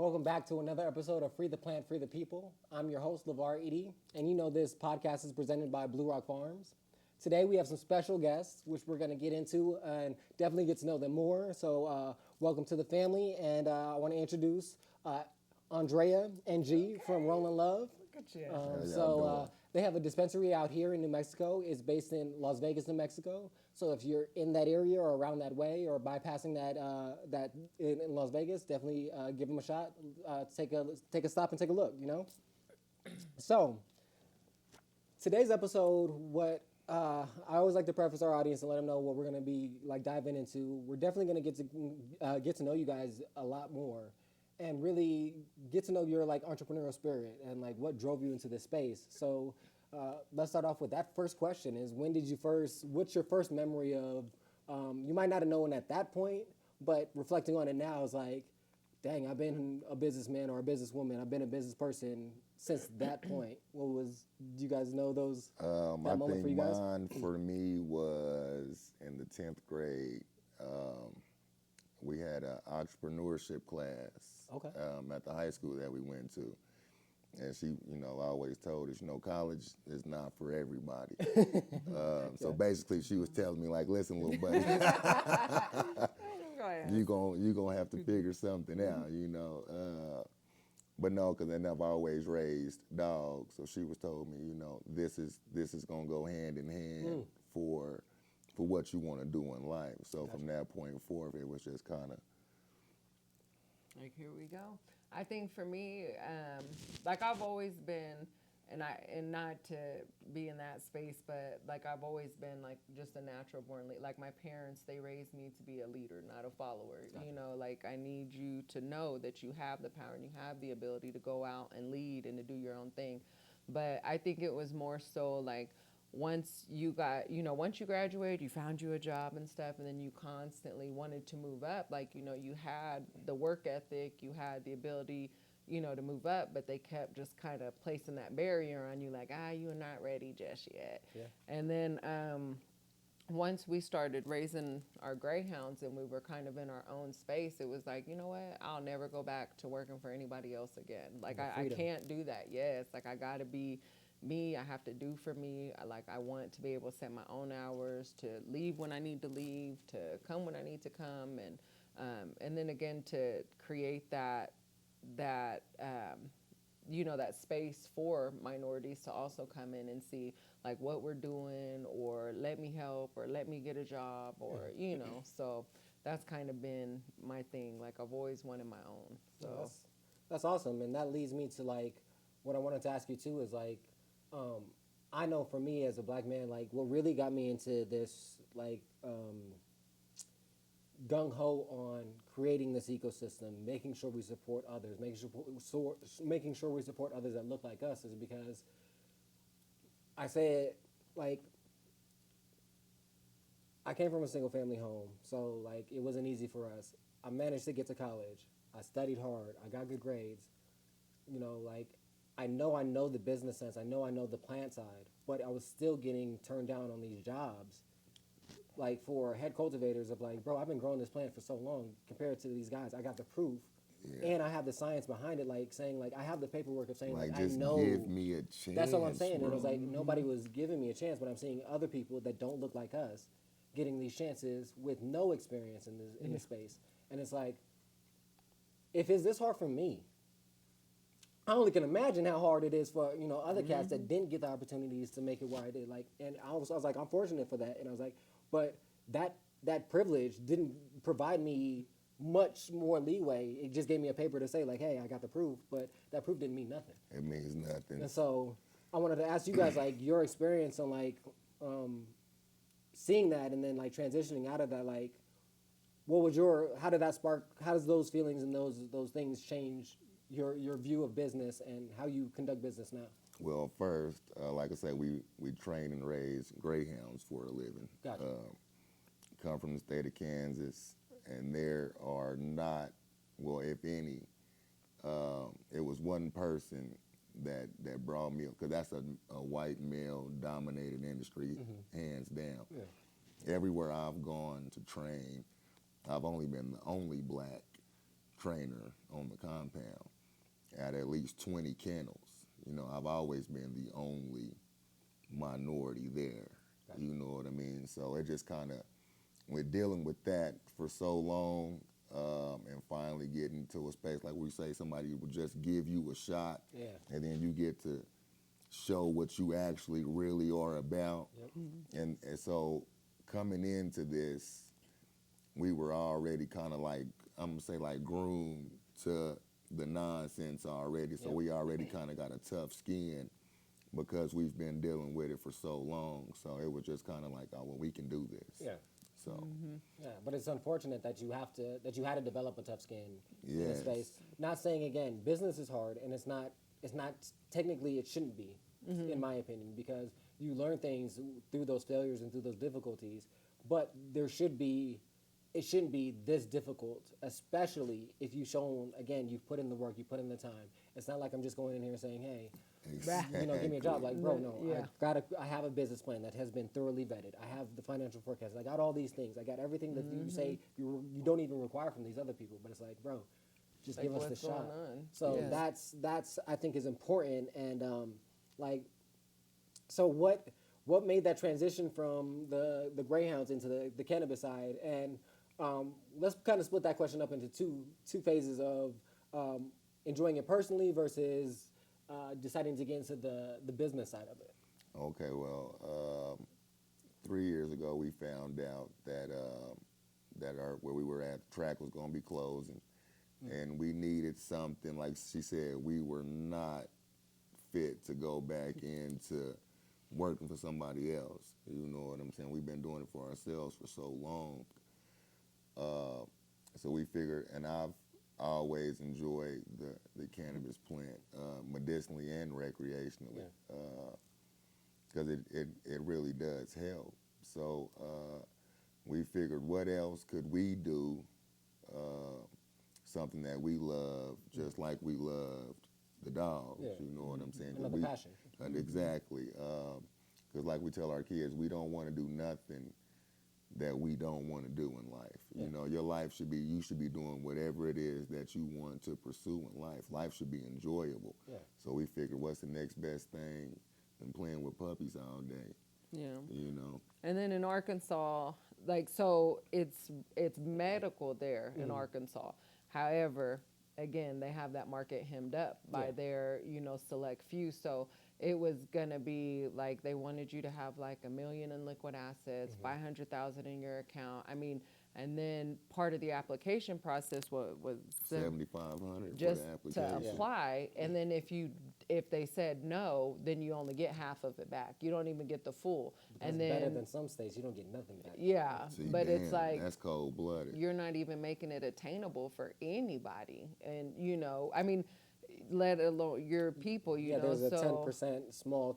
Welcome back to another episode of Free the Plant, Free the People. I'm your host, LeVar Edie, and you know this podcast is presented by BluRok Farms. Today we have some special guests, which we're going to get into and definitely get to know them more. So welcome to the family, and I want to introduce Andrea and G from Rollin Love. Look at you. They have a dispensary out here in New Mexico. It's based in Las Vegas, New Mexico. So if you're in that area or around that way or bypassing that in Las Vegas, definitely give them a shot. Take a stop and take a look. You know. So today's episode, what I always like to preface our audience and let them know what we're going to be like diving into. We're definitely going to get to know you guys a lot more, and really get to know your like entrepreneurial spirit and like what drove you into this space. So let's start off with that first question: is what's your first memory of? You might not have known at that point, but reflecting on it now is like, dang, I've been a businessman or a businesswoman. I've been a business person since that point. Do you guys know those? That moment for you guys? Mine for me was in the 10th grade. We had an entrepreneurship class at the high school that we went to. And she, always told us, college is not for everybody. So basically she was telling me like, listen, little buddy, you gonna have to figure something out, But no, because then I've always raised dogs. So she was told me, this is gonna go hand in hand for what you want to do in life. So from that point forth, it was just kind of like, here we go. I think for me, like I've always been, and not to be in that space, but like I've always been like just a natural born leader. Like my parents, they raised me to be a leader, not a follower. Gotcha. Like I need you to know that you have the power and you have the ability to go out and lead and to do your own thing. But I think it was more so like, once you graduated, you found you a job and stuff, and then you constantly wanted to move up. Like, you had the work ethic, you had the ability, to move up, but they kept just kind of placing that barrier on you, like, you're not ready just yet. Yeah. And then once we started raising our greyhounds and we were kind of in our own space, it was like, you know what? I'll never go back to working for anybody else again. Like, I can't do that. Yes, like I got to be me. I have to do for me. I want to be able to set my own hours, to leave when I need to leave, to come when I need to come, and then again to create that space for minorities to also come in and see like what we're doing, or let me help, or let me get a job, or So that's kind of been my thing. Like I've always wanted my own. So that's awesome, and that leads me to like what I wanted to ask you too is like. I know for me as a black man, like what really got me into this, like gung-ho on creating this ecosystem, making sure we support others, making sure we support others that look like us, is because I say it like I came from a single family home, so like it wasn't easy for us. I managed to get to college. I studied hard. I got good grades. Like. I know the business sense. I know the plant side, but I was still getting turned down on these jobs. Like for head cultivators of like, bro, I've been growing this plant for so long compared to these guys. I got the proof, and I have the science behind it. Like saying like I have the paperwork of saying like just I know. Give me a chance. That's all I'm saying. Bro. And it was like nobody was giving me a chance, but I'm seeing other people that don't look like us getting these chances with no experience in this space, and it's like, if it's this hard for me. I only can imagine how hard it is for other cats that didn't get the opportunities to make it where I did. Like, and I was like, I'm fortunate for that. And I was like, but that privilege didn't provide me much more leeway. It just gave me a paper to say like, hey, I got the proof. But that proof didn't mean nothing. It means nothing. And so I wanted to ask you guys like your experience on like seeing that and then like transitioning out of that. Like, how does those feelings and those things change your view of business and how you conduct business now? Well, first, like I said, we train and raise greyhounds for a living. Gotcha. Come from the state of Kansas, and there are not, well, if any, it was one person that brought me, because that's a white male-dominated industry, hands down. Yeah. Everywhere I've gone to train, I've only been the only black trainer on the compound at least 20 kennels. You know, I've always been the only minority there. Gotcha. You know what I mean? So it just kind of, we're dealing with that for so long, and finally getting to a space like we say somebody will just give you a shot, Yeah. and then you get to show what you actually really are about. Yep. And so coming into this, we were already kind of like, I'm gonna say like groomed to the nonsense already. So Yep. we already kind of got a tough skin because we've been dealing with it for so long. So it was just kind of like, oh, well, we can do this. Yeah. So Yeah, but it's unfortunate that you had to develop a tough skin in a Yes. space. Not saying again, business is hard, and it's not technically it shouldn't be, in my opinion, because you learn things through those failures and through those difficulties. But it shouldn't be this difficult, especially if you've shown, again, you've put in the work, you put in the time. It's not like I'm just going in here saying, hey, give me a job. Like, bro, no, Yeah. I have a business plan that has been thoroughly vetted. I have the financial forecast. I got all these things. I got everything that you say you don't even require from these other people. But it's like, bro, just Like, give us the what's shot. going on? So Yeah. that's I think is important. And so what made that transition from the Greyhounds into the cannabis side? And let's kind of split that question up into two phases of enjoying it personally versus deciding to get into the business side of it. Okay, well, 3 years ago we found out that where we were at, the track was going to be closing, and we needed something. Like she said, we were not fit to go back into working for somebody else. You know what I'm saying? We've been doing it for ourselves for so long. So we figured, and I've always enjoyed the cannabis plant, medicinally and recreationally, because it really does help. So we figured, what else could we do, something that we love, just like we loved the dogs, you know what I'm saying? Another passion. Exactly. Because like we tell our kids, we don't want to do nothing that we don't want to do in life. You know, your life you should be doing whatever it is that you want to pursue in life. Life should be enjoyable. Yeah. So we figured, what's the next best thing than playing with puppies all day? Yeah. You know? And then in Arkansas, like, so it's medical there in Arkansas. However, again, they have that market hemmed up by their, select few. So it was gonna be like they wanted you to have like $1 million in liquid assets, 500,000 in your account. I mean, and then part of the application process was $7,500 just for the to application. apply, and then if they said no, then you only get half of it back. You don't even get the full. That's and then better than some states. You don't get nothing back. yeah, See, but it's damn, like that's cold-blooded. you're not even making it attainable for anybody, and I mean, let alone your people. You Yeah, know, there's a so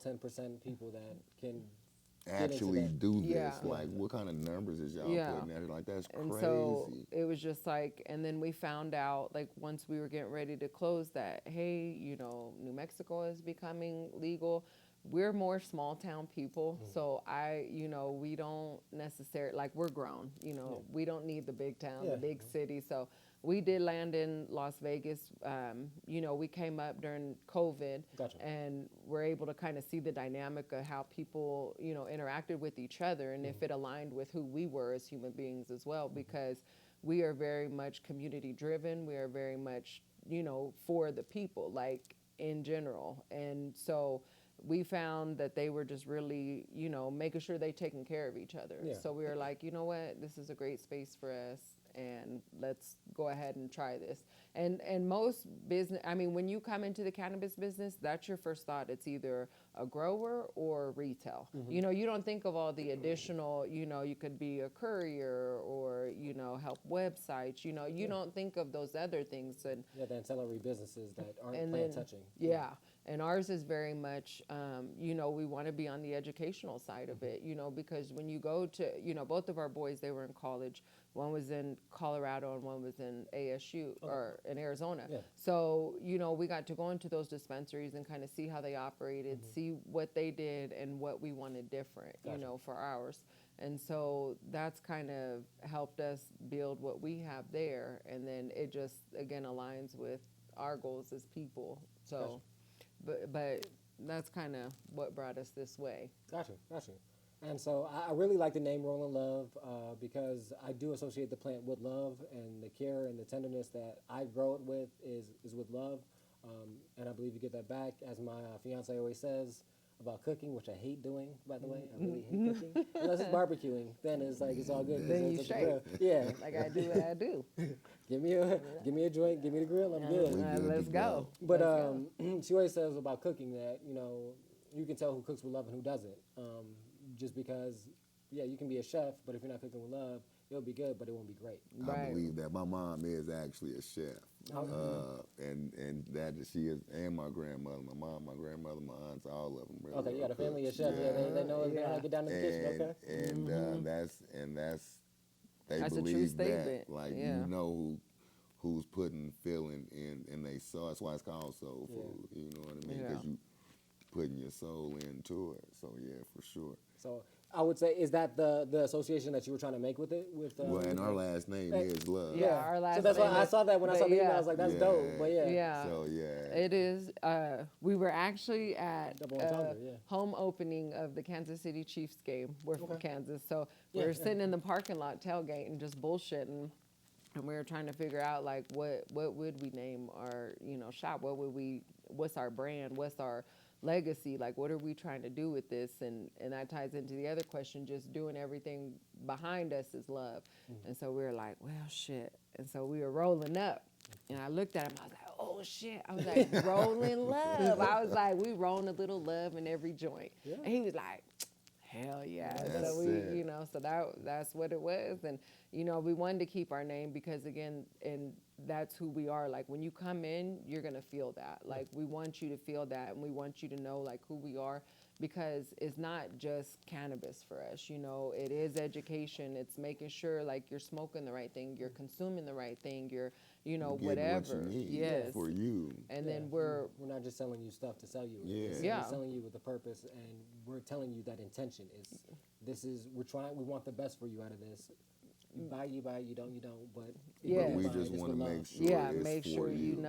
10% people that can Actually that. do this. Yeah. Like, what kind of numbers is y'all Yeah. putting at it? Like, that's And crazy. so it was just like, and then we found out, like, once we were getting ready to close that, hey, New Mexico is becoming legal. We're more small town people. So we don't necessarily, like, we're grown, we don't need the big town, Yeah. the big city. So we did land in Las Vegas. We came up during COVID, Gotcha. and we're able to kind of see the dynamic of how people, interacted with each other, and if it aligned with who we were as human beings as well, because we are very much community driven. We are very much, for the people, like, in general. And so we found that they were just really, making sure they taking care of each other. Yeah. So we were like, you know what, this is a great space for us, and let's go ahead and try this. And most business, I mean, when you come into the cannabis business, that's your first thought. It's either a grower or retail. You don't think of all the additional, you could be a courier or, help websites. You don't think of those other things. And Yeah, the ancillary businesses that aren't and plant then, touching. yeah. And ours is very much, you know, we want to be on the educational side of it, you know, because when you go to, you know, both of our boys, they were in college. One was in Colorado and one was in ASU or in Arizona. Yeah. So, you know, we got to go into those dispensaries and kind of see how they operated, see what they did and what we wanted different, you know, for ours. And so that's kind of helped us build what we have there. And then it just, again, aligns with our goals as people. So, but that's kind of what brought us this way. Gotcha. And so I really like the name Rollin Love because I do associate the plant with love, and the care and the tenderness that I grow it with is with love. And I believe you get that back, as my fiance always says about cooking, which I hate doing, by the way. I really hate cooking. Unless it's barbecuing, then it's like it's all good. Then you straight. Yeah. Like I do what I do. Give me a joint, give me the grill, I'm good. Let's go. But she always says about cooking that, you know, you can tell who cooks with love and who doesn't. Just because, yeah, you can be a chef, but if you're not cooking with love, it'll be good, but it won't be great. I believe that. My mom is actually a chef. And that she is, and my grandmother, my mom, my grandmother, my aunts, all of them. Really okay, you got a family of chefs. Yeah, they know it's gonna get down to the kitchen. Okay. And they That's a true believe statement. that, like, you know who's putting feeling in they sauce. That's why it's called soul food. You know what I mean? Because you putting your soul into it. So yeah, for sure. So I would say, is that the association that you were trying to make with it? Well, and our last name is Love. Yeah, our last So that's why name I is- saw that when I saw the email. I was like, that's dope. But Yeah. So yeah. It is. We were actually at Double entendre, home opening of the Kansas City Chiefs game. We're from Kansas, so we were sitting in the parking lot tailgating, just bullshitting, and we were trying to figure out like what would we name our shop? What's our brand? What's our legacy? Like, what are we trying to do with this? And that ties into the other question, just doing everything behind us is love. And so we were like, well, shit. And so we were rolling up. And I looked at him, I was like, oh, shit. I was like, Rollin Love. I was like, we rolling a little love in every joint. Yeah. And he was like, hell yeah. That's so we, it. So that's what it was. And, we wanted to keep our name because, again, and that's who we are. Like, when you come in, you're going to feel that. Like, we want you to feel that, and we want you to know, like, who we are, because it's not just cannabis for us. It is education. It's making sure, like, you're smoking the right thing, you're consuming the right thing, you're, whatever. What you need yes. for you. And then we're not just selling you stuff to sell you. Yeah. We're selling you with a purpose, and we're telling you that intention is, we want the best for you out of this. You buy, you don't, but But we just want to make sure it's make for sure you.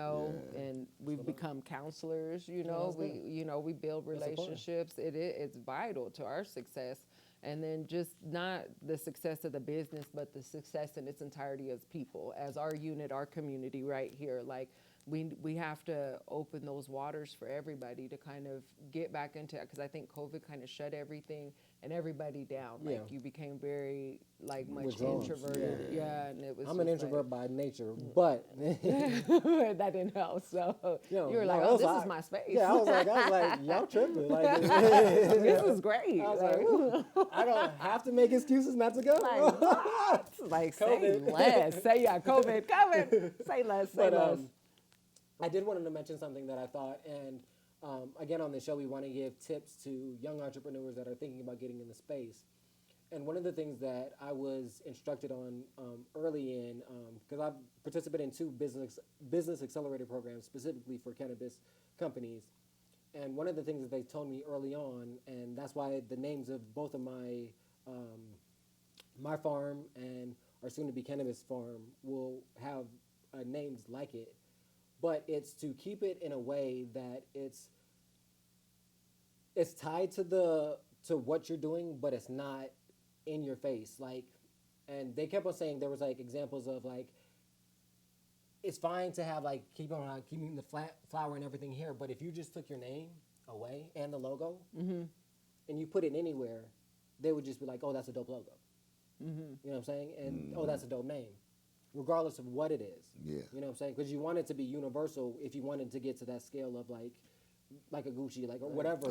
And we've become counselors. We build relationships. It's vital to our success, and then just not the success of the business, but the success in its entirety as people, as our unit, our community right here. Like, we have to open those waters for everybody to kind of get back into it, because I think COVID kind of shut everything and everybody down. Like, you became very much withdrawn. Introverted. Yeah, and it was. I'm an introvert by nature, but that didn't help. So you were like, "Oh, this is my space." Yeah, I was like, y'all tripping. Like, this is great. I was like, I don't have to make excuses not to go. Like, what? Like, say less. Say COVID. Say less. Say less. I did want to mention something that I thought, and again, on the show, we want to give tips to young entrepreneurs that are thinking about getting in the space. And one of the things that I was instructed on early in, because I've participated in 2 business accelerator programs specifically for cannabis companies, and one of the things that they told me early on, and that's why the names of both of my farm and our soon-to-be cannabis farm will have names like it, but it's to keep it in a way that it's tied to what you're doing, but it's not in your face. Like, and they kept on saying there was like examples of like, it's fine to have like keeping the flower and everything here, but if you just took your name away and the logo and you put it anywhere, they would just be like, oh, that's a dope logo. You know what I'm saying? And oh, that's a dope name, regardless of what it is. Yeah. You know what I'm saying? Because you want it to be universal if you wanted to get to that scale of like a Gucci, like or whatever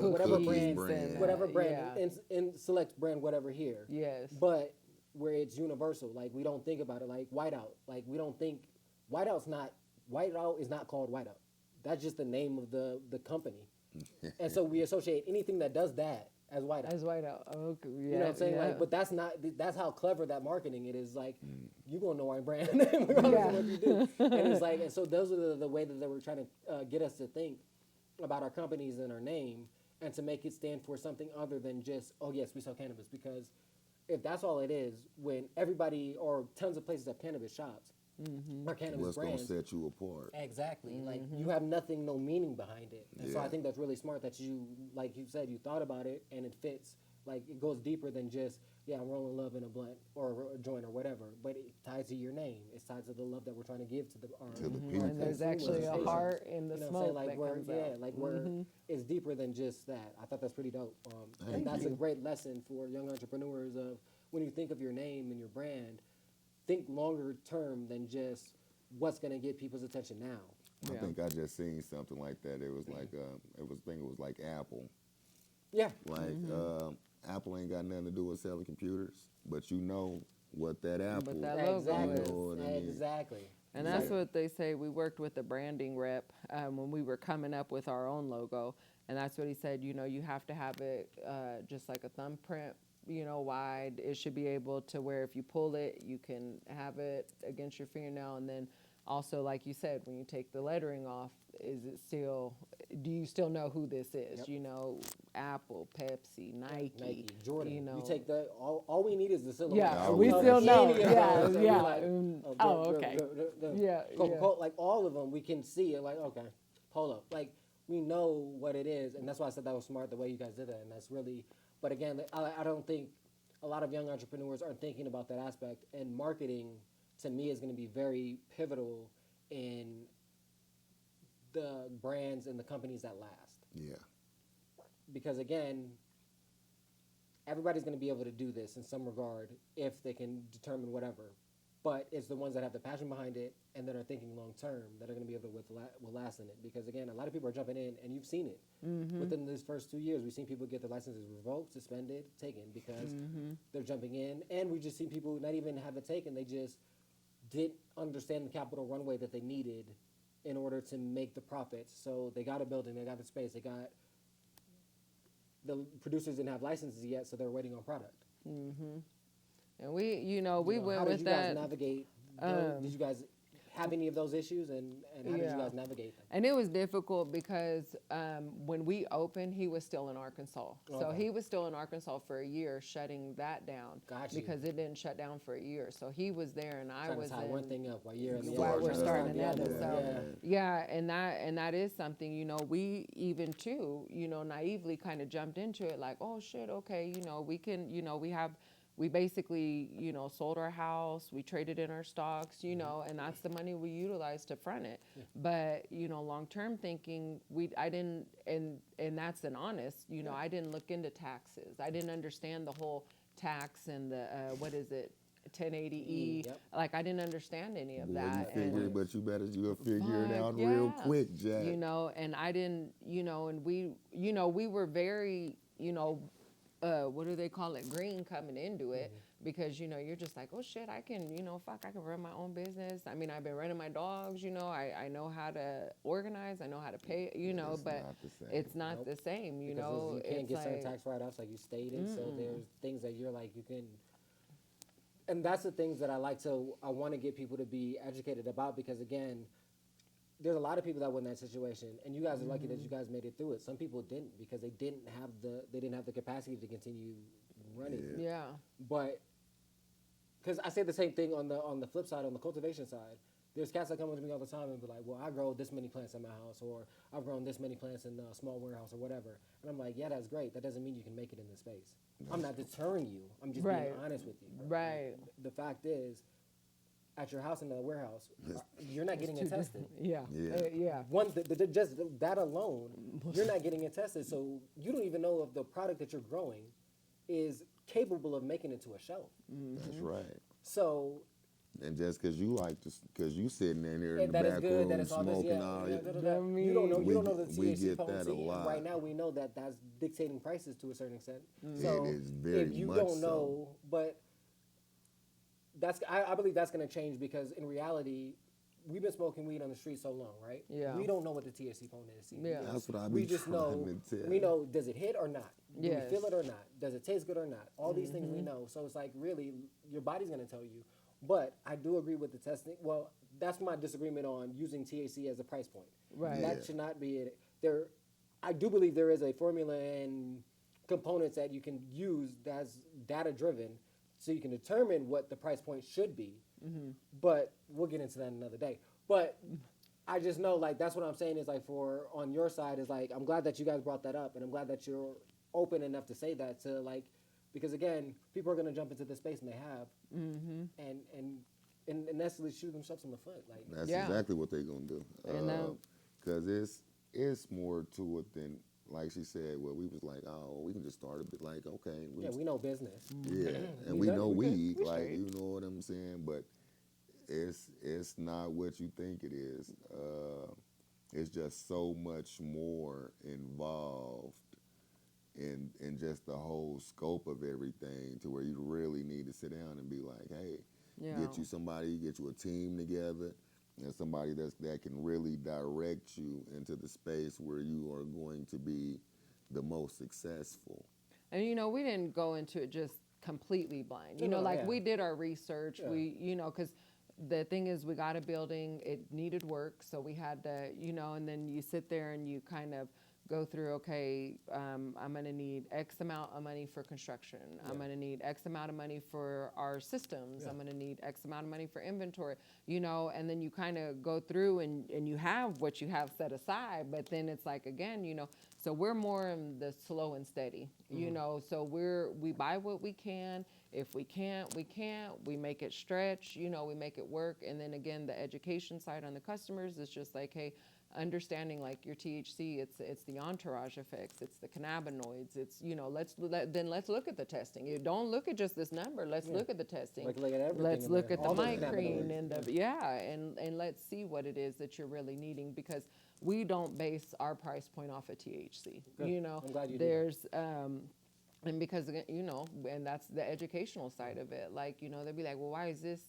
brand, and select brand, whatever here. Yes. But where it's universal, like we don't think about it like whiteout. Like we don't think whiteout is not called whiteout. That's just the name of the company. And so we associate anything that does that as white out. As white out. Okay. Yeah, You know what I'm saying? yeah. Like, but that's how clever that marketing it is. Like, you gonna know our brand regardless of what you do. And it's like, and so those are the way that they were trying to get us to think about our companies and our name, and to make it stand for something other than just, oh yes, we sell cannabis. Because if that's all it is, when everybody or tons of places have cannabis shops or cannabis What's brands, gonna set you apart? exactly. Like, you have nothing, no meaning behind it. And so I think that's really smart that you, like you said, you thought about it and it fits. Like, it goes deeper than just, yeah, I'm rolling love in a blunt or a joint or whatever. But it ties to your name. It's tied to the love that we're trying to give to the people. And there's actually a heart in the you know smoke like that where, comes yeah, out. like where it's deeper than just that. I thought that's pretty dope. And that's a great lesson for young entrepreneurs of when you think of your name and your brand, think longer term than just what's going to get people's attention now. I think I just seen something like that. It was like it was like Apple. Yeah. Like Apple ain't got nothing to do with selling computers, but you know what that Apple. But that logo Exactly. is. You know what I mean? Exactly. And that's what they say. We worked with a branding rep when we were coming up with our own logo. And that's what he said, you know, you have to have it just like a thumbprint, you know, wide. It should be able to where if you pull it, you can have it against your fingernail. And then also, like you said, when you take the lettering off, do you still know who this is? Yep. You know, Apple, Pepsi, Nike, Jordan. you know. You take the, all we need is the silhouette. Yeah, we still know. Any of Yeah, those, so yeah. we're like, Okay. Yeah, yeah. like all of them, we can see it. Like, okay, hold up. Like, we know what it is, and that's why I said that was smart the way you guys did that, and that's really. But again, I don't think a lot of young entrepreneurs are thinking about that aspect, and marketing to me is going to be very pivotal in the brands and the companies that last. Yeah. Because again, everybody's going to be able to do this in some regard if they can determine whatever. But it's the ones that have the passion behind it and that are thinking long term that are going to be able to will last in it. Because again, a lot of people are jumping in, and you've seen it. Within these first 2 years, we've seen people get their licenses revoked, suspended, taken because they're jumping in. And we've just seen people not even have it taken. They just didn't understand the capital runway that they needed in order to make the profits. So they got a building, they got the space, the producers didn't have licenses yet, so they're waiting on product. And we went how with did you that. guys navigate? Did you guys have any of those issues, and how did you guys navigate them? And it was difficult because when we opened, he was still in Arkansas. So Okay. he was still in Arkansas for a year, shutting that down. Got you. Because it didn't shut down for a year. So he was there, and I Trying was to tie in. one thing up while you're in the While other. we're starting Yeah, another. yeah, So yeah. and that is something, you know, we even too, you know, naively kind of jumped into it like, oh shit, okay, you know, we can, you know, we basically, you know, sold our house, we traded in our stocks, you know, and that's the money we utilized to front it. But, you know, long-term thinking, I didn't, and that's an honest, you know, I didn't look into taxes. I didn't understand the whole tax and the, 1080E. Yep. Like, I didn't understand any of Boy, that. you figure it, but you'll figure it Fuck, out real yeah. quick, Jack. You know, and I didn't, you know, and we were very, you know, what do they call it, green coming into it, because, you know, you're just like, oh shit, I can, you know, I can run my own business. I mean, I've been running my dogs, you know, I know how to organize, I know how to pay, you know, It's but not the same. it's not the same, you know. You can't it's get certain like, tax write-offs like you stated, so there's things that you're like, you can. And that's the things that I want to get people to be educated about, because again, there's a lot of people that were in that situation, and you guys are lucky that you guys made it through it. Some people didn't, because they didn't have the capacity to continue running. yeah. But because I say the same thing on the flip side, on the cultivation side, there's cats that come up to me all the time and be like, well, I grow this many plants in my house, or I've grown this many plants in a small warehouse, or whatever. And I'm like, yeah, that's great. That doesn't mean you can make it in this space. I'm not deterring you. I'm just being honest with you. Right. The fact is, at your house in the warehouse, you're not getting it tested. Yeah. Yeah. Yeah. Just that alone, you're not getting it tested. So you don't even know if the product that you're growing is capable of making it to a shelf. That's right. So. And just because you sitting in here in the That is back good. room That is all this. smoking Yeah. all Yeah, it. You don't know. You don't know the we THC get that potency. a And lot. right now, we know that that's dictating prices to a certain extent. So It is very if you much don't so. know, but I believe that's going to change, because in reality, we've been smoking weed on the street so long, right? Yeah. We don't know what the THC potency is. Yeah. That's what I be We just know, trying to tell. we know, does it hit or not? Do Yes. we feel it or not? Does it taste good or not? All these things we know. So it's like, really, your body's going to tell you. But I do agree with the testing. Well, that's my disagreement on using THC as a price point. Right. That should not be it. I do believe there is a formula and components that you can use that's data-driven so you can determine what the price point should be. But we'll get into that another day. But I just know, like, that's what I'm saying is, like, for on your side is, like, I'm glad that you guys brought that up, and I'm glad that you're open enough to say that to, like, because, again, people are going to jump into this space, and they have, and necessarily shoot themselves in the foot. Like, That's Yeah. exactly what they're going to do. And, Because it's more to it than, like she said, well, we was like, oh, we can just start a bit like, okay. we know business. Yeah, and We we done- know we good. weed, We like, straight. you know what I'm saying? But it's not what you think it is. It's just so much more involved in just the whole scope of everything to where you really need to sit down and be like, hey, Yeah. get you somebody, get you a team together, and somebody that can really direct you into the space where you are going to be the most successful. And we didn't go into it just completely blind. No, Like yeah. we did our research. Yeah. We, because the thing is, we got a building. It needed work, so we had to, and then you sit there and you kind of go through. Okay, I'm going to need X amount of money for construction. I'm going to need X amount of money for our systems. I'm going to need X amount of money for inventory. And then you kind of go through and you have what you have set aside. But then it's like again, so we're more in the slow and steady. So we buy what we can. If we can't, we can't. We make it stretch. We make it work. And then again, the education side on the customers is just like, hey, understanding like your THC, it's the entourage effects, it's the cannabinoids, it's let's look at the testing. You don't look at just this number. Let's look at the testing. Like, look at everything Let's in look there. at the All those migraine cannabinoids. and the and let's see what it is that you're really needing, because we don't base our price point off of THC. Good. I'm glad you do that. There's and because and that's the educational side of it. Like, they'll be like, well, why is this,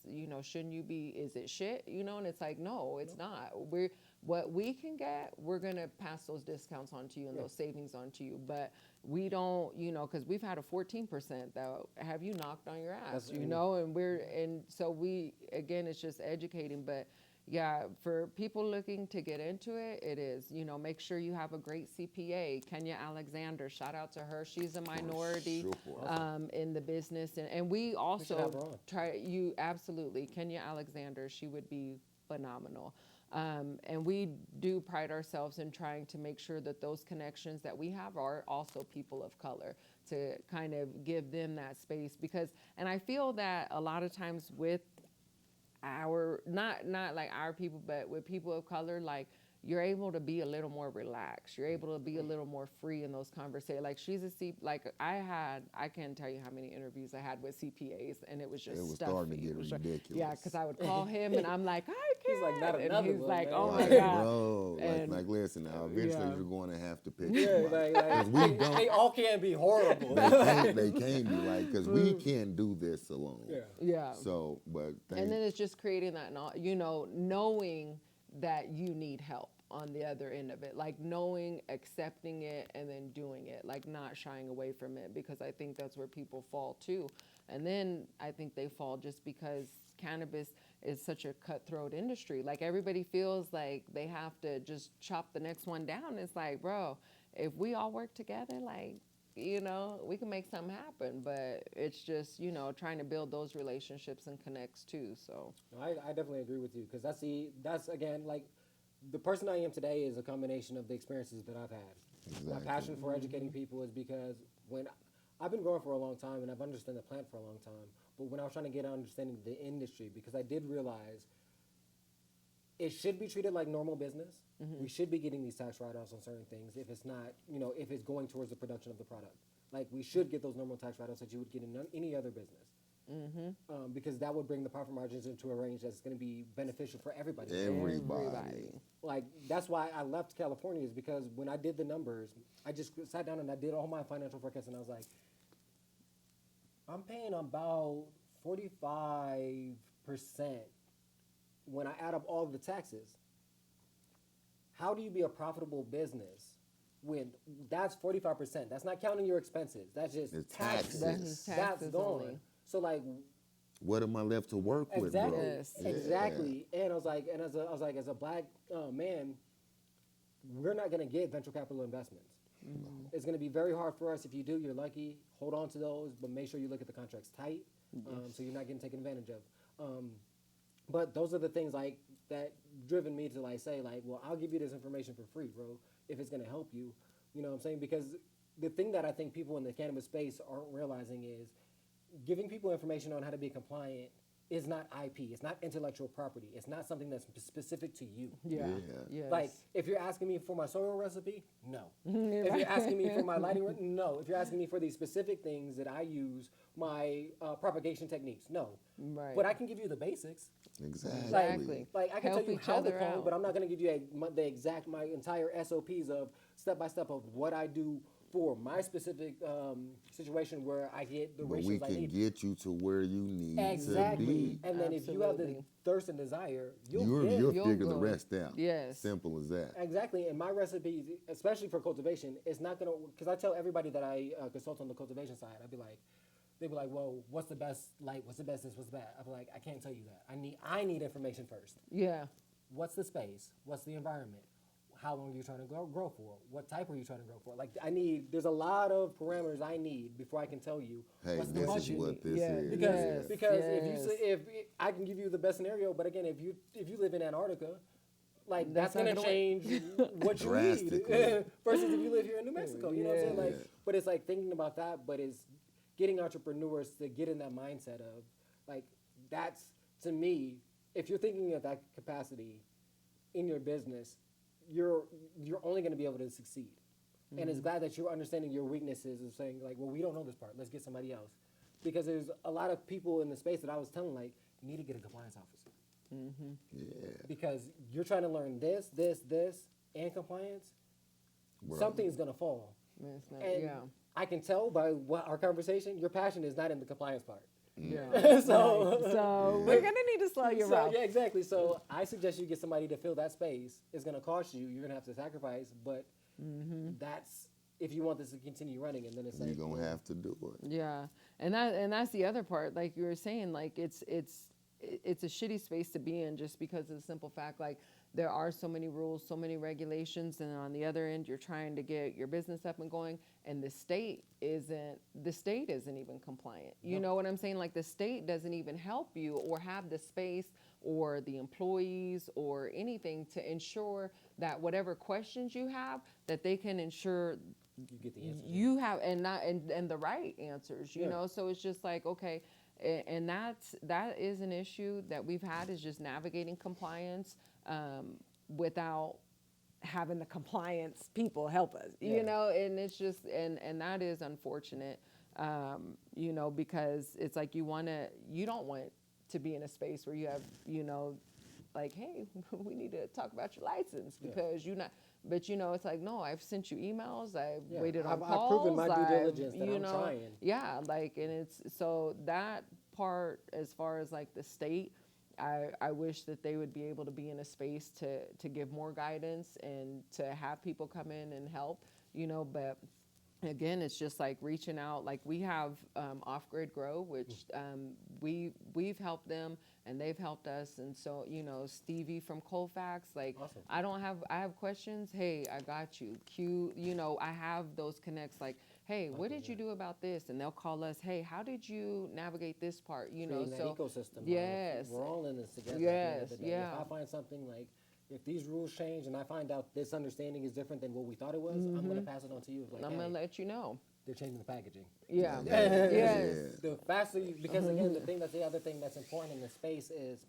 shouldn't you be, is it shit? And it's like, no, it's not. What we can get, we're going to pass those discounts on to you and those savings on to you. But we don't, because we've had a 14% that have you knocked on your ass, and so we, again, it's just educating. But yeah, for people looking to get into it, it is, make sure you have a great CPA. Kenya Alexander, shout out to her. She's a minority in the business. And we have her also on. Absolutely. Kenya Alexander, she would be phenomenal. And we do pride ourselves in trying to make sure that those connections that we have are also people of color, to kind of give them that space. And I feel that a lot of times with not like our people, but with people of color, like, you're able to be a little more relaxed. You're able to be a little more free in those conversations. Like, I can't tell you how many interviews I had with CPAs, and it was just stuffy. Starting to get ridiculous. Yeah, because I would call him, and I'm like, I can't. He's like, not and another he's one, like, man. oh my Like, God. bro, And- like listen now, eventually you're going to have to pick Yeah, somebody. like 'Cause we don't. they all can't be horrible. They can't be like, because we can't do this alone. Yeah. So, but And then it's just creating that, knowing that you need help on the other end of it, like knowing, accepting it, and then doing it, like not shying away from it, because I think that's where people fall too. And then I think they fall just because cannabis is such a cutthroat industry. Like, everybody feels like they have to just chop the next one down. It's like, bro, if we all work together, like, we can make something happen. But it's just, trying to build those relationships and connects too. So I definitely agree with you, because that's again, like, the person I am today is a combination of the experiences that I've had. Exactly. My passion for educating people is because when I've been growing for a long time and I've understood the plant for a long time, but when I was trying to get an understanding of the industry, because I did realize it should be treated like normal business. We should be getting these tax write-offs on certain things if it's not, if it's going towards the production of the product. Like, we should get those normal tax write-offs that you would get in any other business. Because that would bring the profit margins into a range that's going to be beneficial for everybody. everybody. Like, that's why I left California, is because when I did the numbers, I just sat down and I did all my financial forecasts, and I was like, I'm paying about 45%, when I add up all of the taxes, how do you be a profitable business when that's 45%? That's not counting your expenses. That's just It's taxes. taxes. That's gone. Only. So like, what am I left to work with, exactly, bro? Yes. exactly. And I was like, as a black man, we're not gonna get venture capital investments. It's gonna be very hard for us. If you do, you're lucky. Hold on to those, but make sure you look at the contracts tight, so you're not getting taken advantage of. But those are the things like that driven me to like say like, well, I'll give you this information for free, bro, if it's gonna help you. You know what I'm saying? Because the thing that I think people in the cannabis space aren't realizing is giving people information on how to be compliant is not IP. It's not intellectual property. It's not something that's specific to you. Yeah. Yeah. Yes. Like, if you're asking me for my soil recipe, no. If you're asking me for my lighting, no. If you're asking me for these specific things that I use, my propagation techniques, no. Right. But I can give you the basics. Exactly. Like I can Help tell you each how to other clone, out. but I'm not going to give you my entire SOPs of step by step of what I do for my specific situation where I get the But ratios we I can need. get you to where you need Exactly. to be. And then if you have the Absolutely. thirst and desire, You'll you'll figure the go. rest out. Yes. Simple as that. Exactly, and my recipes, especially for cultivation, it's not gonna. Because I tell everybody that I consult on the cultivation side, they'd be like, well, what's the best light? What's the best this? What's the best? I'd be like, I can't tell you that. I need information first. Yeah. What's the space? What's the environment? How long are you trying to grow for? What type are you trying to grow for? Like there's a lot of parameters I need before I can tell you. Hey, what's the this budget. is what this Yeah, is. Because Yes, because yes. if I can give you the best scenario, but again, if you live in Antarctica, like that's That's not gonna gonna change what you need Drastically. versus if you live here in New Mexico. You know what I'm saying? Like, Yeah. but it's like thinking about that, but it's getting entrepreneurs to get in that mindset of like that's to me. If you're thinking of that capacity in your business, you're only going to be able to succeed. And it's glad that you're understanding your weaknesses and saying like, well, we don't know this part. Let's get somebody else. Because there's a lot of people in the space that I was telling like, you need to get a compliance officer. Yeah. Because you're trying to learn this, and compliance. Bro. Something's going to fall. It's not, And yeah. I can tell by our conversation, your passion is not in the compliance part. Yeah. So, So we're gonna need to slow you down. yeah, exactly. So I suggest you get somebody to fill that space. It's going to cost you. You're going to have to sacrifice, but that's if you want this to continue running. And then it's You're like going to have to do it. Yeah, and that's the other part. Like you were saying, like it's a shitty space to be in just because of the simple fact, like there are so many rules, so many regulations, and on the other end, you're trying to get your business up and going, and the state isn't even compliant. You know what I'm saying? Like the state doesn't even help you or have the space or the employees or anything to ensure that whatever questions you have, that they can ensure you get the answer. you have and the right answers. You Yeah. know, so it's just like okay. And that is an issue that we've had is just navigating compliance without having the compliance people help us, Yeah. you know, and it's just, and that is unfortunate, you know, because it's like you don't want to be in a space where you have, you know, like, hey, we need to talk about your license because you're not, but you know, it's like, no, I've sent you emails, I've Yeah. waited on I've calls. proven my due I've, diligence that you I'm know, trying. Yeah, like, and it's, so that part, as far as like the state, I wish that they would be able to be in a space to give more guidance and to have people come in and help, you know, but again, it's just like reaching out. Like we have Off-Grid Grow, which we've helped them and they've helped us. And so, you know, Stevie from Colfax, like Awesome. I have questions. Hey, I got you. You know, I have those connects like, hey, what did you do about this? And they'll call us, hey, how did you navigate this part? You know, Creating so that ecosystem. yes. We're all in this together. Yes, At the end of the day. yeah. If I find something like, if these rules change and I find out this understanding is different than what we thought it was, I'm going to pass it on to you. Like, I'm hey, gonna let you know. they're changing the packaging. Yeah. Yeah. Yes. The faster you, because again, the other thing that's important in this space is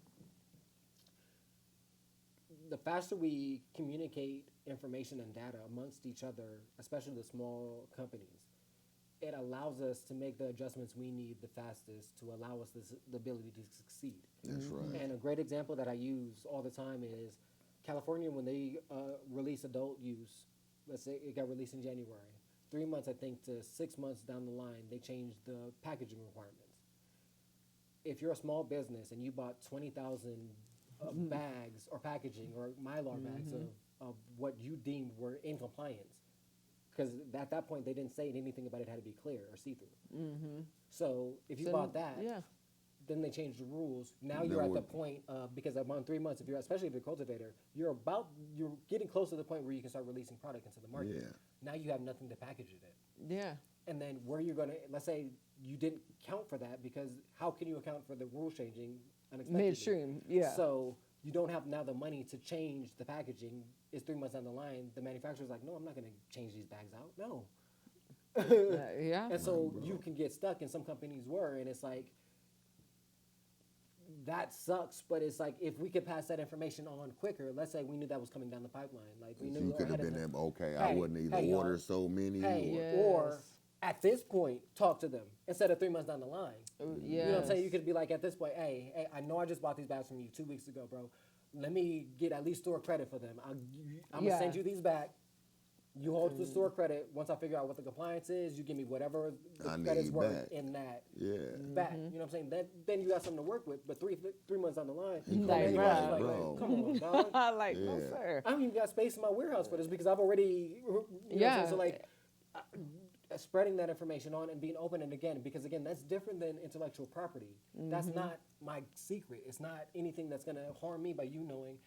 the faster we communicate information and data amongst each other, especially the small companies, it allows us to make the adjustments we need the fastest to allow us the ability to succeed. That's right. And a great example that I use all the time is California, when they release adult use, let's say it got released in January. 3 months, I think, to 6 months down the line, they changed the packaging requirements. If you're a small business and you bought 20,000 bags or packaging or Mylar bags of what you deemed were in compliance. Because at that point, they didn't say anything about it had to be clear or see-through. So if you bought that, then they changed the rules. Now you're at the point because about 3 months, especially if you're a cultivator, you're getting close to the point where you can start releasing product into the market. Yeah. Now you have nothing to package it in. Yeah. And then where you're gonna, let's say you didn't count for that, because how can you account for the rule changing unexpectedly? Midstream, yeah. So you don't have now the money to change the packaging. It's 3 months down the line. The manufacturer's like, no, I'm not gonna change these bags out. No. Yeah. And so you can get stuck, and some companies were, and it's like, that sucks, but it's like, if we could pass that information on quicker, let's say we knew that was coming down the pipeline. Like, we knew You could have ahead of been time. there, I wouldn't either order so many. Or at this point, talk to them instead of 3 months down the line. You know what I'm saying? You could be like, at this point, hey, I know I just bought these bags from you 2 weeks ago, bro. Let me get at least store credit for them. I'm going to send you these back. You hold the store credit. Once I figure out what the compliance is, you give me whatever the credit's worth in that back. You know what I'm saying? Then you got something to work with. But three months down the line, like, come on, dog. Like, no, sir. I don't even got space in my warehouse for this because I've already, you know what I'm saying? So, like, spreading that information on and being open, and again, because again, that's different than intellectual property. That's not my secret. It's not anything that's going to harm me by you knowing.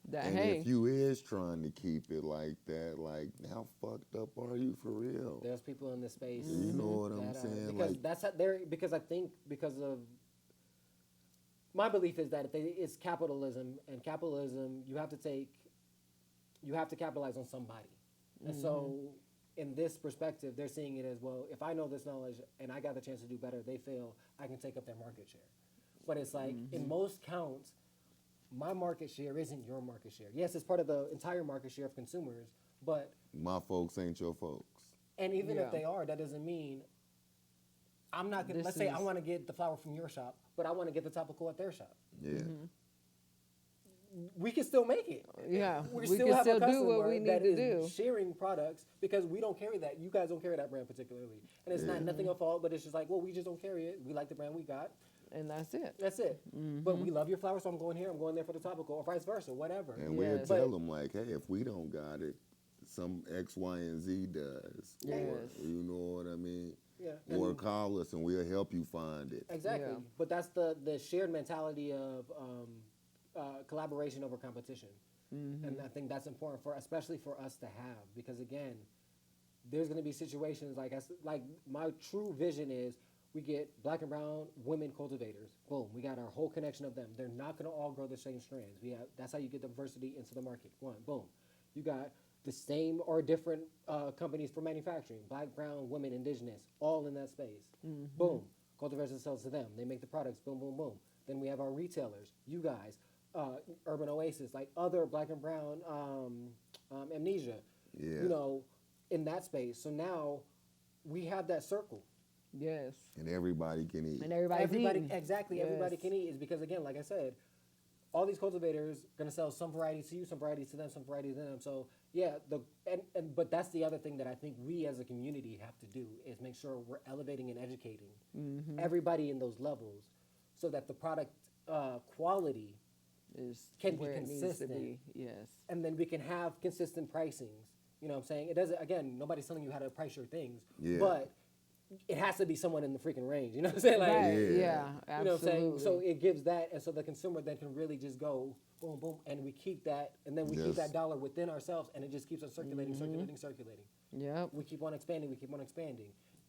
That, And if you is trying to keep it like that, like, how fucked up are you for real? There's people in this space. You know what I'm saying? Because like, that's how because I think because of my belief is that it's capitalism, and capitalism you have to capitalize on somebody. And so in this perspective, they're seeing it as, well, if I know this knowledge and I got the chance to do better, they feel I can take up their market share. But it's like, in most counts, my market share isn't your market share. Yes, it's part of the entire market share of consumers, but my folks ain't your folks. And even if they are, that doesn't mean I'm not going to, let's say I want to get the flower from your shop, but I want to get the topical at their shop. Yeah. We can still make it. Yeah, We can have still a do what we customer need that to is do. sharing products because we don't carry that. You guys don't carry that brand particularly. And it's not nothing of fault, but it's just like, well, we just don't carry it. We like the brand we got. And that's it. That's it. But we love your flowers, so I'm going here, I'm going there for the topical, or vice versa, whatever. And we'll tell them, like, hey, if we don't got it, some X, Y, and Z does. Yes. Or, you know what I mean? Yeah. Or call us and we'll help you find it. Exactly. Yeah. But that's the shared mentality of collaboration over competition. And I think that's important especially for us to have, because again, there's going to be situations like my true vision is we get black and brown women cultivators. Boom, we got our whole connection of them. They're not going to all grow the same strands. That's how you get diversity into the market. One, boom. You got the same or different companies for manufacturing, black, brown, women, indigenous, all in that space. Boom, cultivators sells to them. They make the products. Boom, boom, boom. Then we have our retailers, you guys. Urban Oasis, like other black and brown amnesia, you know, in that space. So now we have that circle. Yes. And everybody can eat. And everybody Exactly, everybody can eat is because, again, like I said, all these cultivators going to sell some varieties to you, some varieties to them, some varieties to them. So, yeah, but that's the other thing that I think we as a community have to do is make sure we're elevating and educating everybody in those levels so that the product quality can be consistent. Yes. And then we can have consistent pricings. You know what I'm saying? It doesn't, again, nobody's telling you how to price your things. Yeah. But it has to be someone in the freaking range. You know what I'm saying? Like, Yeah, absolutely. You know what I'm saying? So it gives that, and so the consumer then can really just go boom, boom, and we keep that, and then we keep that dollar within ourselves, and it just keeps us circulating. Yep. We keep on expanding.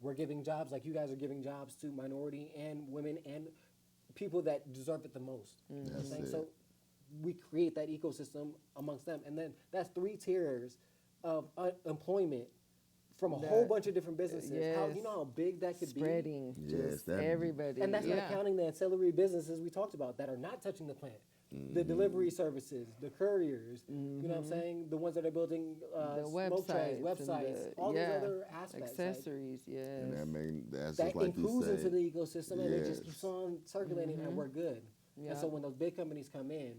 We're giving jobs, like you guys are giving jobs to minority and women and people that deserve it the most. You know what I'm saying? So we create that ecosystem amongst them. And then that's 3 tiers of employment from a whole bunch of different businesses. How, you know how big that could Spreading be? just everybody. And that's not counting the ancillary businesses we talked about that are not touching the plant. The delivery services, the couriers, you know what I'm saying? The ones that are building the smoke trays, websites, all these other aspects. Accessories, And that's that just like you includes said. into the ecosystem, and it just keeps on circulating, and we're good. And so when those big companies come in,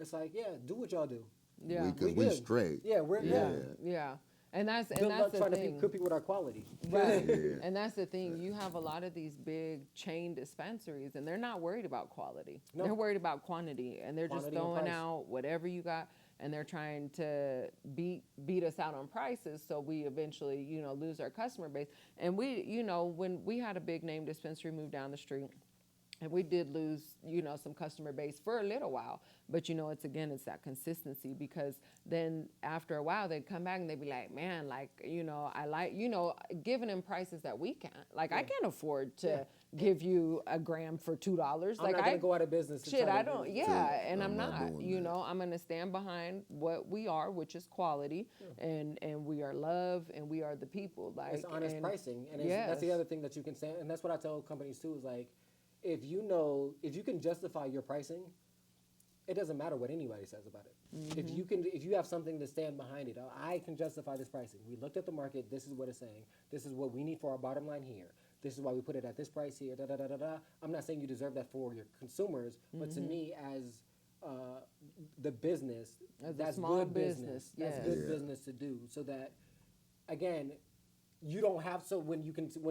it's like, yeah, do what y'all do. Yeah. Because we straight. Yeah, we're Yeah. And that's Good luck the trying thing. to compete with our quality. Right. Yeah. And that's the thing. You have a lot of these big chain dispensaries, and they're not worried about quality. No. They're worried about quantity, and they're just Quantity and throwing price. out whatever you got, and they're trying to beat us out on prices, so we eventually, lose our customer base. And we, when we had a big name dispensary move down the street, and we did lose, some customer base for a little while. But, it's that consistency, because then after a while they'd come back and they'd be like, man, like, I like, giving them prices that we can't. Like, I can't afford to give you a gram for $2. I'm Like, not gonna go out of business. to shit, try I to- don't, yeah, and I'm not not, doing that. I'm going to stand behind what we are, which is quality, and we are love, and we are the people. Like, It's honest and pricing, and that's the yes. other thing that you can say, and that's what I tell companies too. Is like, if you can justify your pricing, it doesn't matter what anybody says about it. If you have something to stand behind it, I can justify this pricing. We looked at the market. This is what it's saying. This is what we need for our bottom line here. This is why we put it at this price here. Da da da da da. I'm not saying you deserve that for your consumers, but to me, as the business, As a that's small good business. That's yes. good Yeah. business to do, so that again, you don't have. So when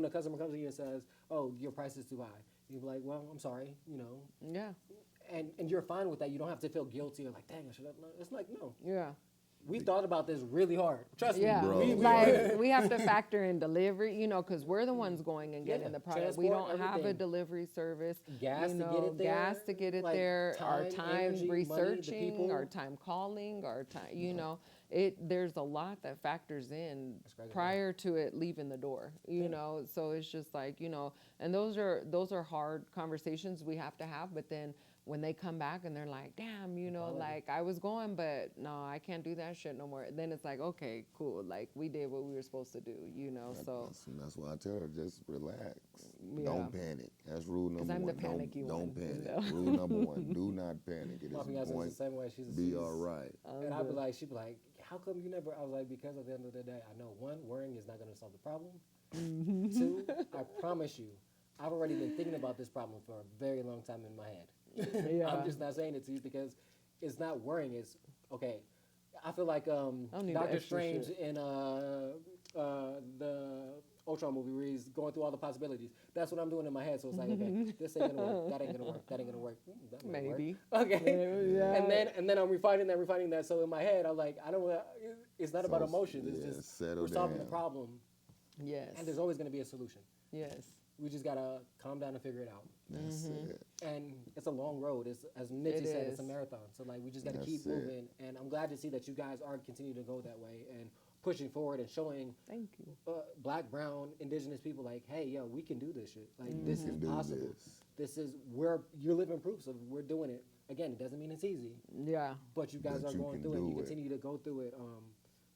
a customer comes to you and says, "Oh, your price is too high," you're like, "Well, I'm sorry," Yeah, and you're fine with that. You don't have to feel guilty or like, "Dang, I should have." It's like, no, yeah. we thought about this really hard. Trust Yeah, Bro. me. like we have to factor in delivery, because we're the ones going and getting Yeah, the product. We transport, don't have a everything. delivery service. Gas to get it there, gas to get it like there. Our time, time energy, money, the researching, people. our time calling, our time. There's a lot that factors in crazy, prior to it leaving the door. So it's just like and those are hard conversations we have to have. But then when they come back and they're like, damn, like I was going, but no, I can't do that shit no more. Then it's like, okay, cool. Like we did what we were supposed to do, so. That's why I tell her, just relax. Yeah. Don't panic. That's rule number 'Cause one. I'm the panicky don't one, panic. Rule number one, do not panic. It My is fiance is going the same way. to be all right. And I'd be like, she'd be like, "How come you never?" I was like, "Because at the end of the day, I know one, worrying is not going to solve the problem. Two, I promise you, I've already been thinking about this problem for a very long time in my head. Yeah. I'm just not saying it to you because it's not worrying. It's okay. I feel like need the Doctor extra Strange shit. in the Ultron movie where he's going through all the possibilities. That's what I'm doing in my head. So it's like, okay, this ain't gonna work. That ain't gonna work. That ain't gonna work. That might work. Maybe. Okay. Yeah. And then I'm refining that. So in my head, I'm like, I don't. It's not about emotions. It's yeah, just settle we're solving the down. problem, Yes. and there's always gonna be a solution. Yes. We just gotta calm down and figure it out. That's it. And it's a long road. It's as Mitzi It said, it's a is. marathon. So like we just gotta That's keep it. moving. And I'm glad to see that you guys are continuing to go that way and pushing forward and showing Thank you. black, brown, indigenous people like, hey, yo, we can do this shit. Like this is can do possible. this. You're living proofs of we're doing it. Again, it doesn't mean it's easy, Yeah. but you guys But are you going can through it. do You it. continue to go through it.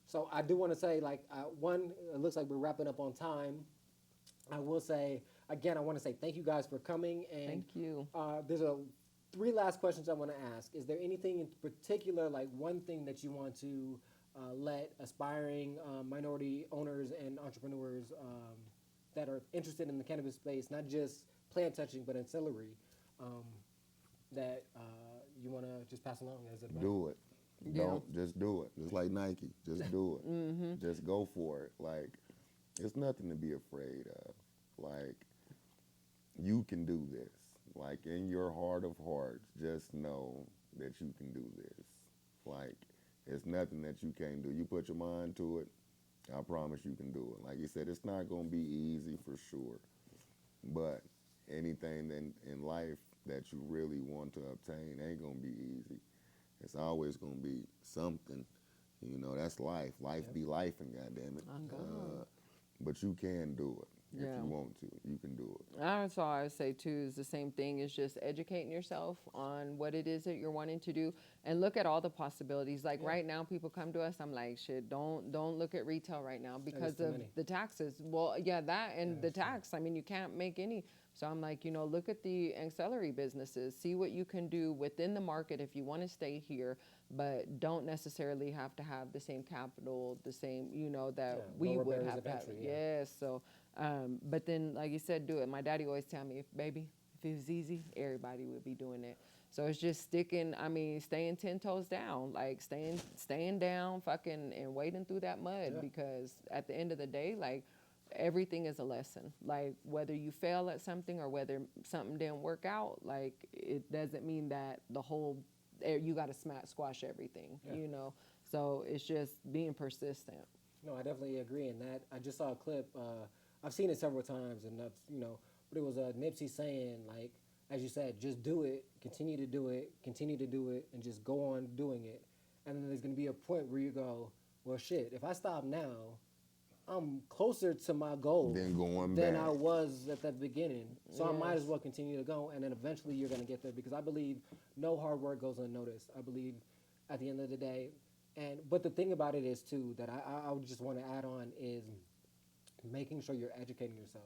So I do want to say, like, one, it looks like we're wrapping up on time. I will say, again, I want to say thank you guys for coming. And Thank you. there's three last questions I want to ask. Is there anything in particular, like one thing that you want to let aspiring minority owners and entrepreneurs that are interested in the cannabis space, not just plant touching, but ancillary, that you want to just pass along as advice? Do it. Yeah. Don't just do it. Just like Nike, just do it. Just go for it. Like, it's nothing to be afraid of. Like, you can do this. Like, in your heart of hearts, just know that you can do this. Like, it's nothing that you can't do. You put your mind to it, I promise you can do it. Like you said, it's not going to be easy for sure. But anything in life that you really want to obtain ain't going to be easy. It's always going to be something. That's life. Life be life, and goddammit. But you can do it. If Yeah. you want to, you can do it. That's all I would say too, is the same thing, is just educating yourself on what it is that you're wanting to do and look at all the possibilities. Like right now people come to us, I'm like, shit, don't look at retail right now because too of many. the taxes. Well, yeah, that and the tax. I mean, you can't make any. So I'm like, look at the ancillary businesses, see what you can do within the market if you want to stay here, but don't necessarily have to have the same capital, the same, that we lower would barriers have of to have. entry, Yes. So, but then, like you said, do it. My daddy always tell me, baby, If it was easy, everybody would be doing it. So it's just staying 10 toes down, like staying down, fucking, and wading through that mud. Yeah. Because at the end of the day, like, everything is a lesson. Like, whether you fail at something or whether something didn't work out, like, it doesn't mean that you got to squash everything, Yeah. you know? So it's just being persistent. No, I definitely agree in that. I just saw a clip. I've seen it several times, and but it was Nipsey saying, like, as you said, just do it, continue to do it, and just go on doing it. And then there's going to be a point where you go, well, shit, if I stop now, I'm closer to my goal than I was at the beginning. So I might as well continue to go, and then eventually you're going to get there, because I believe no hard work goes unnoticed. I believe at the end of the day, but the thing about it is, too, that I would just want to add on is making sure you're educating yourself.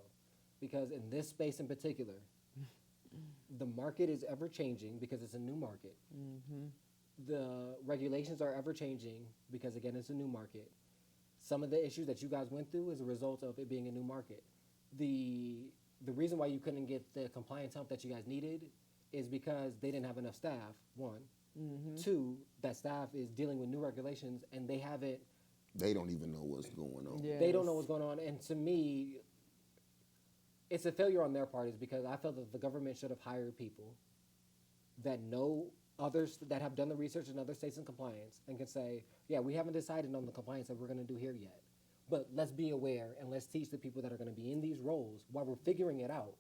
Because in this space in particular, the market is ever changing because it's a new market. Mm-hmm. The regulations are ever changing because, again, it's a new market. Some of the issues that you guys went through is a result of it being a new market. The reason why you couldn't get the compliance help that you guys needed is because they didn't have enough staff, one. Mm-hmm. Two, that staff is dealing with new regulations, and they don't even know what's going on. Yes. They don't know what's going on. And to me, it's a failure on their part, is because I felt that the government should have hired people that know others, that have done the research in other states in compliance, and can say, yeah, we haven't decided on the compliance that we're going to do here yet, but let's be aware and let's teach the people that are going to be in these roles while we're figuring it out.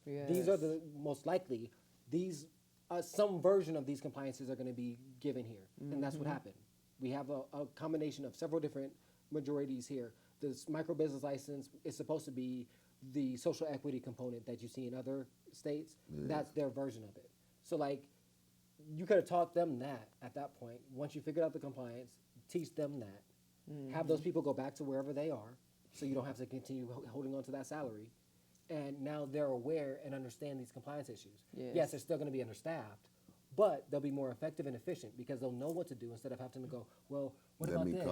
Yes. These are the most likely, some version of these compliances are going to be given here. Mm-hmm. And that's what happened. We have a combination of several different majorities here. This micro business license is supposed to be the social equity component that you see in other states. Yeah. That's their version of it. So, like, you could have taught them that at that point. Once you figured out the compliance, teach them that. Mm-hmm. Have those people go back to wherever they are, so you don't have to continue holding on to that salary. And now they're aware and understand these compliance issues. Yes, they're still going to be understaffed, but they'll be more effective and efficient because they'll know what to do instead of having to go, well, what about this?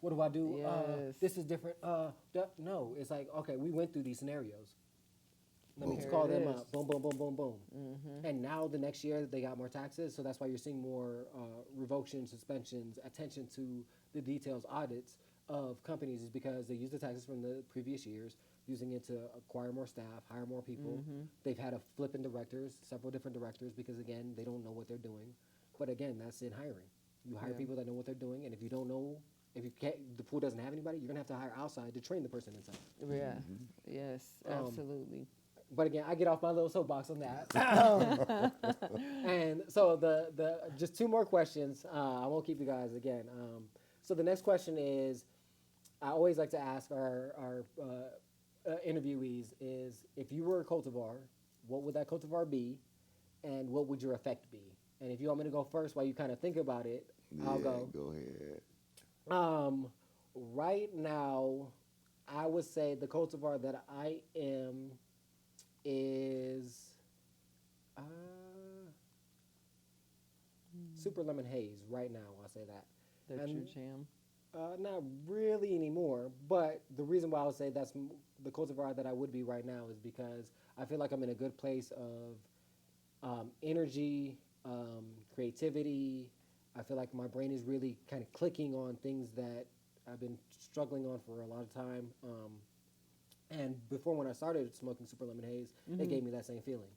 What do I do? Yes. This is different. No, it's like, okay, we went through these scenarios. Let me call them up. Boom, boom, boom, boom, boom. Mm-hmm. And now the next year they got more taxes, so that's why you're seeing more revoctions, suspensions, attention to the details, audits of companies, is because they use the taxes from the previous years, using it to acquire more staff, hire more people. Mm-hmm. They've had a flip in directors, several different directors, because, again, they don't know what they're doing. But, again, that's in hiring. You hire people that know what they're doing, and if you don't know, if you can't, the pool doesn't have anybody, you're going to have to hire outside to train the person inside. Yeah, yes, absolutely. But again, I get off my little soapbox on that. And so the just two more questions. I won't keep you guys again. So the next question is, I always like to ask our interviewees is, if you were a cultivar, what would that cultivar be, and what would your effect be? And if you want me to go first while you kind of think about it, I'll go. Go ahead. Right now, I would say the cultivar that I am is Super Lemon Haze right now. I'll say that. That's your jam? Not really anymore, but the reason why I would say that's the cultivar that I would be right now is because I feel like I'm in a good place of energy, creativity. I feel like my brain is really kind of clicking on things that I've been struggling on for a lot of time. And before, when I started smoking Super Lemon Haze, it gave me that same feeling.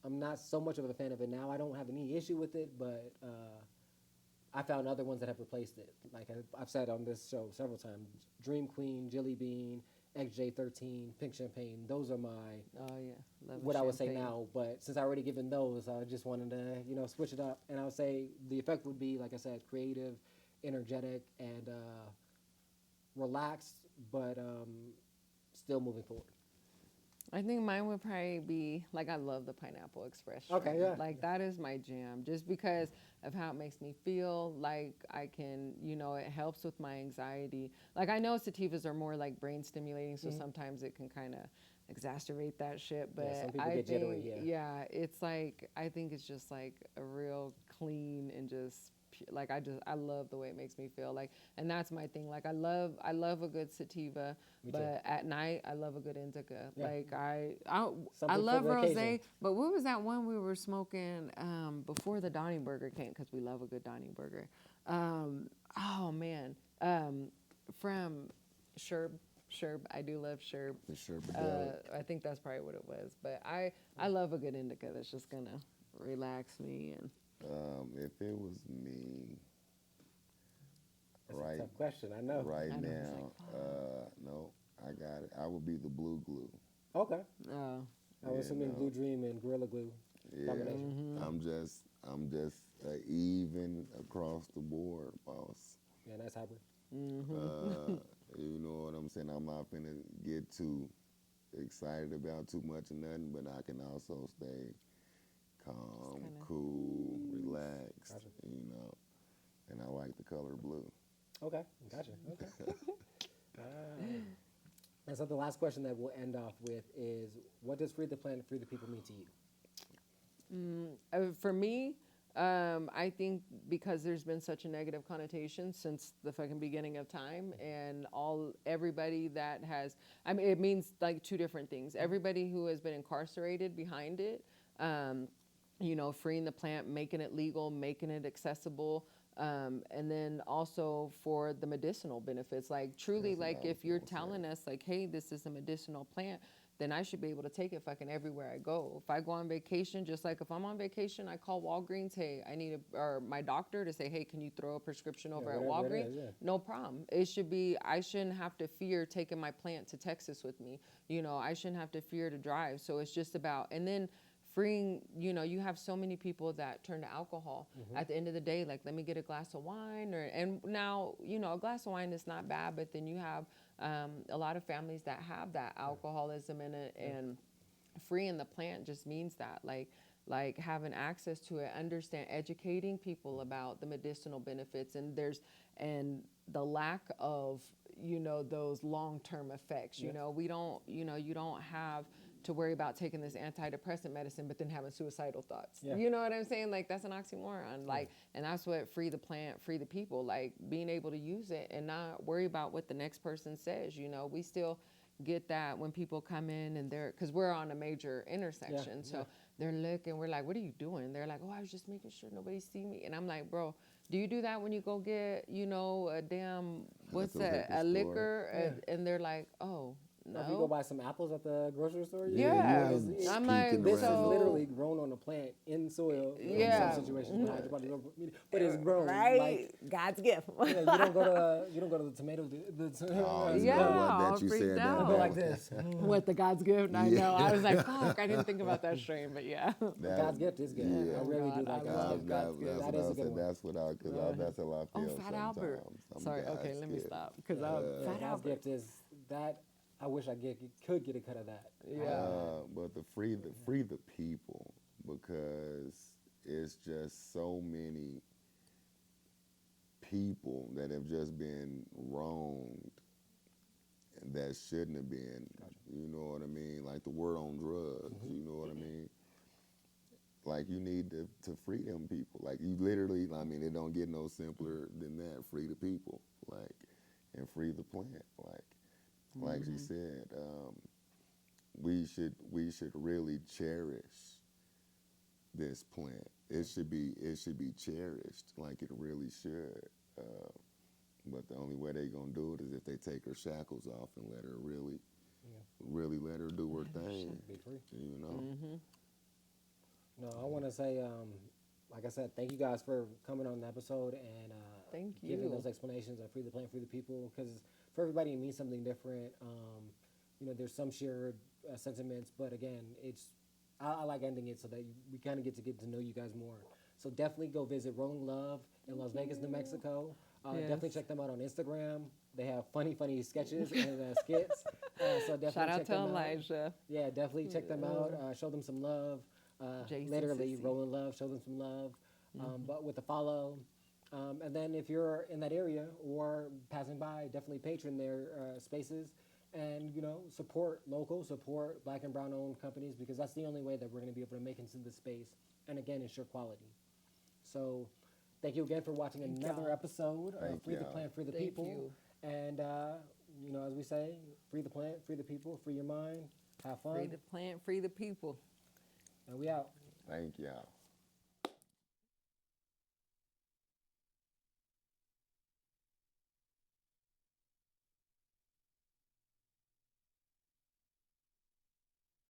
I'm not so much of a fan of it now. I don't have any issue with it, but I found other ones that have replaced it. Like I've said on this show several times, Dream Queen, Jelly Bean, XJ13, Pink Champagne. Those are my what I would say now. But since I already given those, I just wanted to switch it up. And I would say the effect would be, like I said, creative, energetic, and relaxed, but still moving forward. I think mine would probably be, like, I love the Pineapple Express. Okay, yeah. Like, that is my jam, just because of how it makes me feel. Like, I can, it helps with my anxiety. Like, I know sativas are more, like, brain stimulating, so sometimes it can kind of exacerbate that shit. But some people get jittery, it's like, I think it's just, like, a real clean and just like I love the way it makes me feel. Like, and that's my thing. Like I love a good sativa, but at night I love a good indica. Yeah. Like I love rosé. But what was that one we were smoking before the Donnie Burger came? Because we love a good Donnie Burger. Oh man, from Sherb. I do love Sherb. The Sherb. I think that's probably what it was. But I love a good indica that's just gonna relax me. And if it was me, that's a tough question. I know. Right now, no, I got it. I would be the Blue Glue. Okay. I was assuming Blue Dream and Gorilla Glue combination. I'm just even across the board, boss. Yeah, nice hybrid. You know what I'm saying? I'm not finna get too excited about too much of nothing, but I can also stay calm, cool, relaxed, gotcha. You know. And I like the color blue. Okay, gotcha. Okay. And so the last question that we'll end off with is, what does Free the Plant, Free the People mean to you? For me, I think because there's been such a negative connotation since the fucking beginning of time, and everybody that has, I mean, it means like two different things. Everybody who has been incarcerated behind it, you know, freeing the plant, making it legal, making it accessible. And then also for the medicinal benefits, like truly, like if you're telling us like, hey, this is a medicinal plant, then I should be able to take it fucking everywhere I go. If I go on vacation, just like if I'm on vacation, I call Walgreens, hey, I need or my doctor to say, hey, can you throw a prescription over at Walgreens? No problem. It should be, I shouldn't have to fear taking my plant to Texas with me. You know, I shouldn't have to fear to drive. So it's just about, and then freeing, you know, you have so many people that turn to alcohol. At the end of the day, like, let me get a glass of wine, and now, you know, a glass of wine is not bad, but then you have a lot of families that have that alcoholism in it, and freeing the plant just means that, like having access to it, educating people about the medicinal benefits, and the lack of, you know, those long-term effects. You know, we don't, you know, you don't have to worry about taking this antidepressant medicine but then having suicidal thoughts. You know what I'm saying? Like, that's an oxymoron. Like, and that's what Free the Plant, Free the People, like being able to use it and not worry about what the next person says. You know, we still get that when people come in and because we're on a major intersection. So they're looking, we're like, what are you doing? They're like, oh, I was just making sure nobody see me. And I'm like, bro, do you do that when you go get, you know, a damn, what's that, a liquor? And they're like, oh, no. If you go buy some apples at the grocery store, I'm like, this is literally grown on a plant in soil. In some situations, but it's grown. Right, like, God's gift. You don't go to the tomato. That you said that. Go like this. What, the God's gift? I know. I was like, fuck, I didn't think about that strain, but God's gift is good. I really do like God's gift. That is a good one. That's what that's how I feel. Fat Albert. Sorry. Okay, let me stop because Fat God's gift is that. I wish I could get a cut of that. But the free the people, because it's just so many people that have just been wronged that shouldn't have been. You know what I mean? Like the word on drugs. You know what I mean? Like, you need to free them people. Like, you literally, I mean, it don't get no simpler than that. Free the people, like, and free the plant, like she said, we should really cherish this plant. It should be cherished like it really should. But the only way they gonna do it is if they take her shackles off and let her really let her do her thing. Be free. You know. No, I want to say, like I said, thank you guys for coming on the episode and thank you. Giving those explanations of Free the Plant, Free the People, because for everybody it means something different. You know, there's some shared sentiments, but again, I like ending it so that we kind of get to know you guys more. So definitely go visit Rollin Love in Las Vegas, New Mexico. Definitely check them out on Instagram. They have funny sketches and skits. So definitely shout out check to them Elijah. Out. Yeah, definitely check them out. Show them some love. Literally, Rollin Love, show them some love. But with a follow. And then if you're in that area or passing by, definitely patron their spaces and, you know, support local, support Black and brown owned companies, because that's the only way that we're going to be able to make it into the space and, again, ensure quality. So Thank you again for watching another episode of Thank Free the y'all. Plant, Free the Thank People. you. And, you know, as we say, free the plant, free the people, free your mind, have fun. Free the plant, free the people. And we out. Thank y'all.